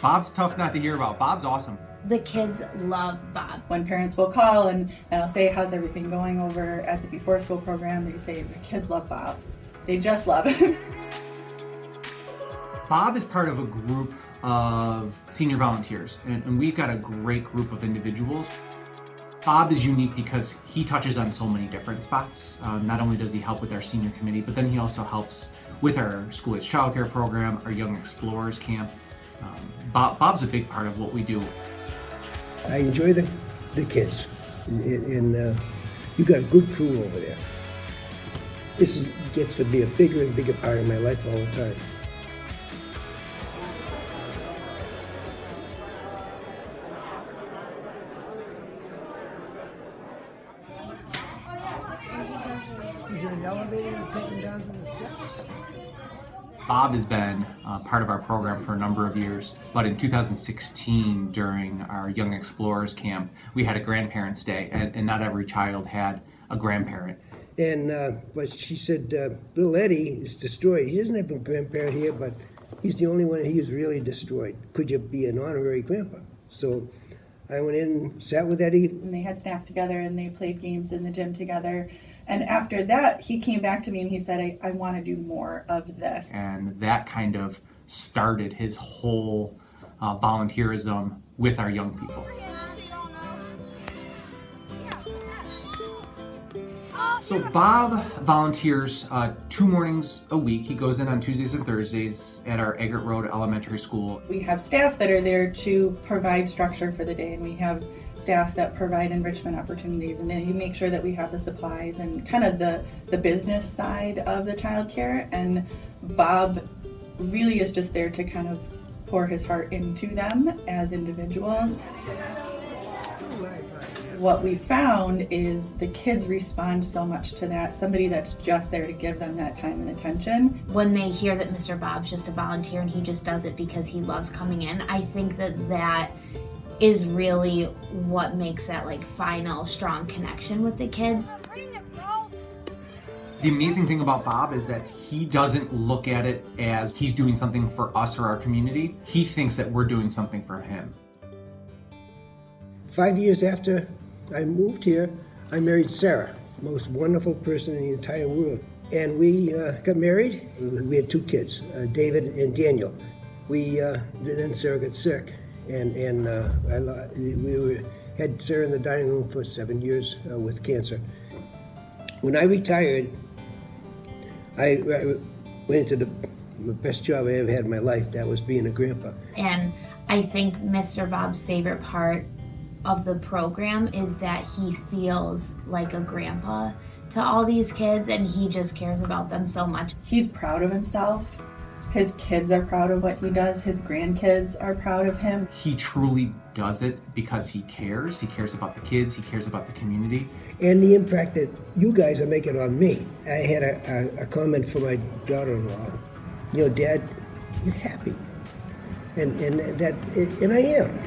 Bob's tough not to hear about. Bob's awesome. The kids love Bob. When parents will call and I'll say, how's everything going over at the before school program? They say, the kids love Bob. They just love him. Bob is part of a group of senior volunteers, and we've got a great group of individuals. Bob is unique because he touches on so many different spots. Not only does he help with our senior committee, but then he also helps with our school-age childcare program, our Young Explorers camp. Bob's a big part of what we do. I enjoy the kids, and you got a good crew over there. This gets to be a bigger and bigger part of my life all the time. Is there an elevator to take them down to the steps? Bob has been part of our program for a number of years, but in 2016, during our Young Explorers camp, we had a Grandparents' Day, and not every child had a grandparent. And but she said, little Eddie is destroyed. He doesn't have a grandparent here, but he's the only one who's really destroyed. Could you be an honorary grandpa? So I went in and sat with Eddie. And they had snack together and they played games in the gym together. And after that, he came back to me and he said, I want to do more of this. And that kind of started his whole volunteerism with our young people. So Bob volunteers 2 mornings a week. He goes in on Tuesdays and Thursdays at our Eggert Road Elementary School. We have staff that are there to provide structure for the day, and we have staff that provide enrichment opportunities, and then you make sure that we have the supplies and kind of the business side of the childcare. And Bob really is just there to kind of pour his heart into them as individuals. What we found is the kids respond so much to that, somebody that's just there to give them that time and attention. When they hear that Mr. Bob's just a volunteer and he just does it because he loves coming in, I think that is really what makes that like final strong connection with the kids. The amazing thing about Bob is that he doesn't look at it as he's doing something for us or our community. He thinks that we're doing something for him. 5 years after I moved here, I married Sarah, the most wonderful person in the entire world. And we got married. We had 2 kids, David and Daniel. Then Sarah got sick, and we had Sarah in the dining room for 7 years with cancer. When I retired, I went into the best job I ever had in my life. That was being a grandpa. And I think Mr. Bob's favorite part of the program is that he feels like a grandpa to all these kids, and he just cares about them so much. He's proud of himself. His kids are proud of what he does. His grandkids are proud of him. He truly does it because he cares. He cares about the kids. He cares about the community. And the impact that you guys are making on me. I had a comment from my daughter-in-law. You know, Dad, you're happy. And I am.